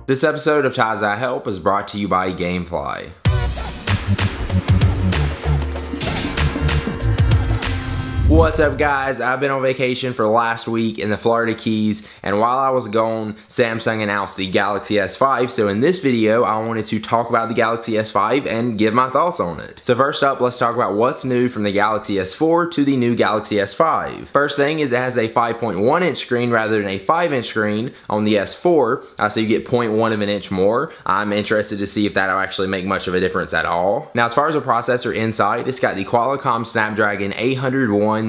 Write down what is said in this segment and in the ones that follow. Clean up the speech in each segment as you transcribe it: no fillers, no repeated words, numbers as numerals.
This episode of Ties That Help is brought to you by Gamefly. What's up guys, I've been on vacation for the last week in the Florida Keys, and while I was gone, Samsung announced the Galaxy S5, so in this video I wanted to talk about the Galaxy S5 and give my thoughts on it. So first up, let's talk about what's new from the Galaxy S4 to the new Galaxy S5. First thing is it has a 5.1 inch screen rather than a 5 inch screen on the S4, so you get 0.1 of an inch more. I'm interested to see if that'll actually make much of a difference at all. Now as far as the processor inside, it's got the Qualcomm Snapdragon 801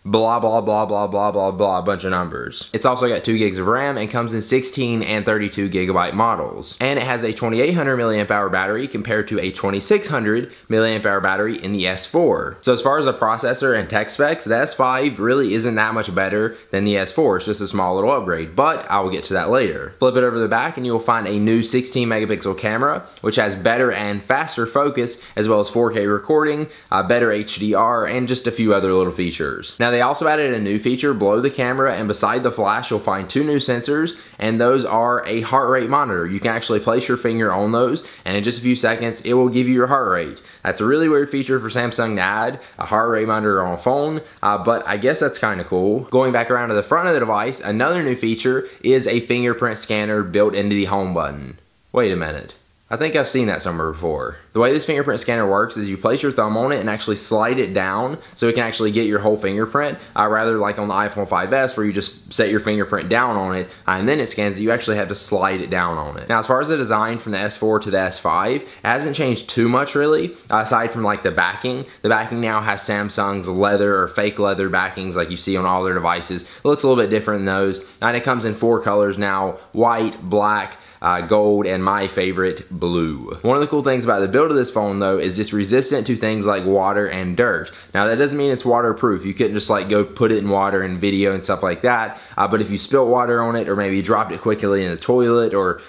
blah blah blah blah blah blah blah, a bunch of numbers. It's also got 2 gigs of RAM and comes in 16 and 32 gigabyte models. And it has a 2800 milliamp hour battery compared to a 2600 milliamp hour battery in the S4. So as far as the processor and tech specs, the S5 really isn't that much better than the S4. It's just a small little upgrade, but I will get to that later. Flip it over to the back and you will find a new 16 megapixel camera, which has better and faster focus, as well as 4K recording, better HDR, and just a few other little features. Now they also added a new feature below the camera, and beside the flash you'll find 2 new sensors, and those are a heart rate monitor. You can actually place your finger on those, and in just a few seconds it will give you your heart rate. That's a really weird feature for Samsung to add, a heart rate monitor on a phone, but I guess that's kind of cool. Going back around to the front of the device, another new feature is a fingerprint scanner built into the home button. Wait a minute. I think I've seen that somewhere before. The way this fingerprint scanner works is you place your thumb on it and actually slide it down so it can actually get your whole fingerprint, rather like on the iPhone 5S where you just set your fingerprint down on it and then it scans it. You actually have to slide it down on it. Now as far as the design from the S4 to the S5, it hasn't changed too much really, aside from like the backing. The backing now has Samsung's leather or fake leather backings like you see on all their devices. It looks a little bit different than those, and it comes in 4 colors now: white, black, gold, and my favorite, blue. One of the cool things about the build of this phone though is it's resistant to things like water and dirt. Now that doesn't mean it's waterproof. You couldn't just like go put it in water and video and stuff like that, but if you spilt water on it, or maybe you dropped it quickly in the toilet, or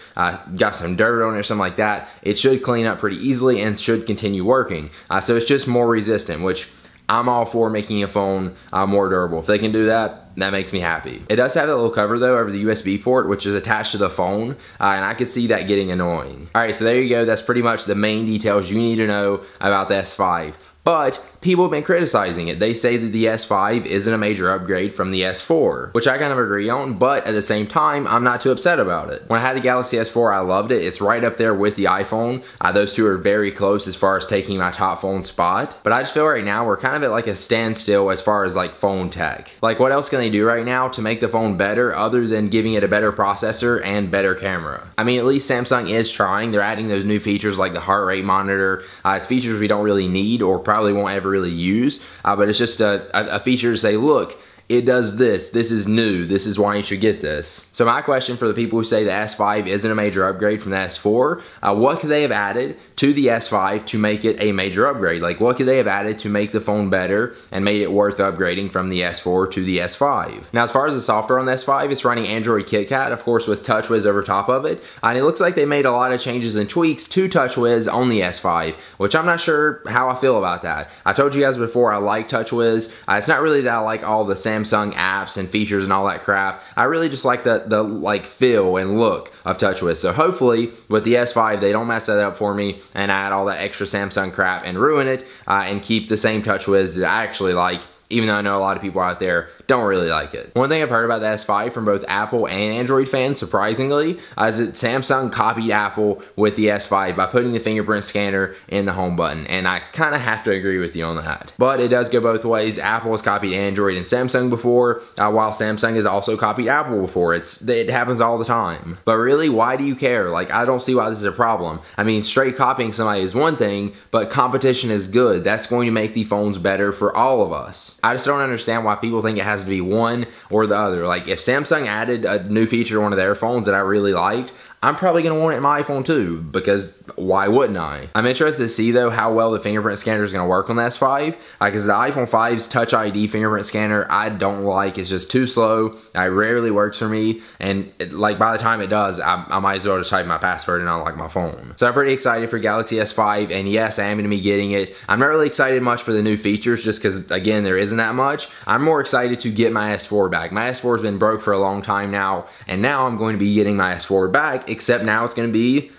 got some dirt on it or something like that, it should clean up pretty easily and should continue working. So it's just more resistant, which I'm all for making a phone more durable. If they can do that, that makes me happy. It does have that little cover though over the USB port, which is attached to the phone, and I could see that getting annoying. Alright, so there you go. That's pretty much the main details you need to know about the S5. But people have been criticizing it. They say that the S5 isn't a major upgrade from the S4, which I kind of agree on, but at the same time, I'm not too upset about it. When I had the Galaxy S4, I loved it. It's right up there with the iPhone. Those two are very close as far as taking my top phone spot. But I just feel right now we're kind of at like a standstill as far as like phone tech. Like what else can they do right now to make the phone better other than giving it a better processor and better camera? I mean, at least Samsung is trying. They're adding those new features like the heart rate monitor. It's features we don't really need or probably won't ever really use, but it's just a feature to say, look, it does this, this is new, this is why you should get this. So my question for the people who say the S5 isn't a major upgrade from the S4, what could they have added to the S5 to make it a major upgrade? Like what could they have added to make the phone better and made it worth upgrading from the S4 to the S5? Now as far as the software on the S5, it's running Android KitKat, of course with TouchWiz over top of it, and it looks like they made a lot of changes and tweaks to TouchWiz on the S5, which I'm not sure how I feel about that. I told you guys before I like TouchWiz. It's not really that I like all the Samsung apps and features and all that crap. I really just like the like feel and look of TouchWiz. So hopefully with the S5 they don't mess that up for me and add all that extra Samsung crap and ruin it, and keep the same TouchWiz that I actually like, even though I know a lot of people out there don't really like it. One thing I've heard about the S5 from both Apple and Android fans, surprisingly, is that Samsung copied Apple with the S5 by putting the fingerprint scanner in the home button, and I kind of have to agree with you on that. But it does go both ways. Apple has copied Android and Samsung before, while Samsung has also copied Apple before. It happens all the time. But really, why do you care? Like, I don't see why this is a problem. I mean, straight copying somebody is one thing, but competition is good. That's going to make the phones better for all of us. I just don't understand why people think it has to be one or the other. Like if Samsung added a new feature to one of their phones that I really liked, I'm probably going to want it in my iPhone too, because why wouldn't I? I'm interested to see though how well the fingerprint scanner is going to work on the S5, because the iPhone 5's Touch ID fingerprint scanner I don't like. It's just too slow. It rarely works for me, and like by the time it does, I might as well just type my password and unlock my phone. So I'm pretty excited for Galaxy S5, and yes, I am going to be getting it. I'm not really excited much for the new features just because, again, there isn't that much. I'm more excited to get my S4 back. My S4 has been broke for a long time now, and now I'm going to be getting my S4 back, except now it's going to be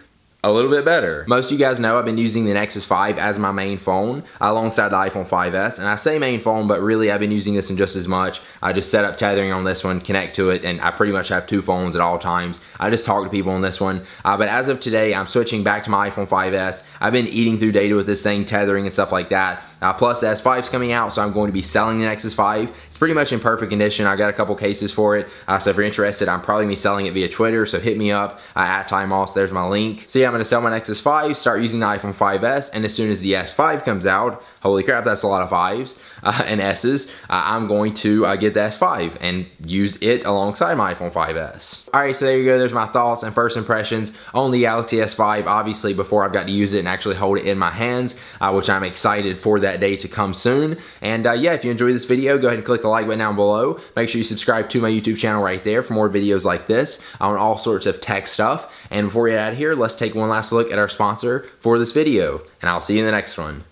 a little bit better. Most of you guys know I've been using the Nexus 5 as my main phone alongside the iPhone 5S, and I say main phone, but really I've been using this one just as much. I just set up tethering on this one, connect to it, and I pretty much have two phones at all times. I just talk to people on this one, but as of today, I'm switching back to my iPhone 5S. I've been eating through data with this thing, tethering and stuff like that. Plus the S5's coming out, so I'm going to be selling the Nexus 5. It's pretty much in perfect condition. I got a couple cases for it, so if you're interested, I'm probably going to be selling it via Twitter, so hit me up at TimeOS. There's my link. So yeah, I'm going to sell my Nexus 5, start using the iPhone 5S, and as soon as the S5 comes out, holy crap, that's a lot of 5s and S's, I'm going to get the S5 and use it alongside my iPhone 5S. Alright, so there you go. There's my thoughts and first impressions on the Galaxy S5, obviously before I've got to use it and actually hold it in my hands, which I'm excited for that day to come soon. And yeah, if you enjoyed this video, go ahead and click the like button down below. Make sure you subscribe to my YouTube channel right there for more videos like this on all sorts of tech stuff. And before we get out of here, let's take one last look at our sponsor for this video, and I'll see you in the next one.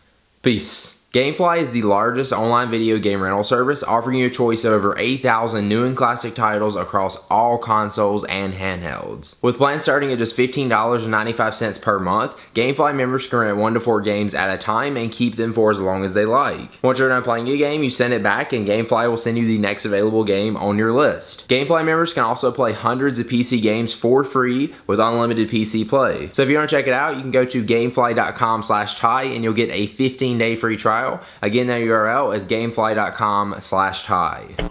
Peace. Gamefly is the largest online video game rental service, offering you a choice of over 8,000 new and classic titles across all consoles and handhelds. With plans starting at just $15.95 per month, Gamefly members can rent 1 to 4 games at a time and keep them for as long as they like. Once you're done playing a game, you send it back and Gamefly will send you the next available game on your list. Gamefly members can also play hundreds of PC games for free with unlimited PC play. So if you want to check it out, you can go to gamefly.com/Ty and you'll get a 15-day free trial. Again, that URL is gamefly.com/Ty.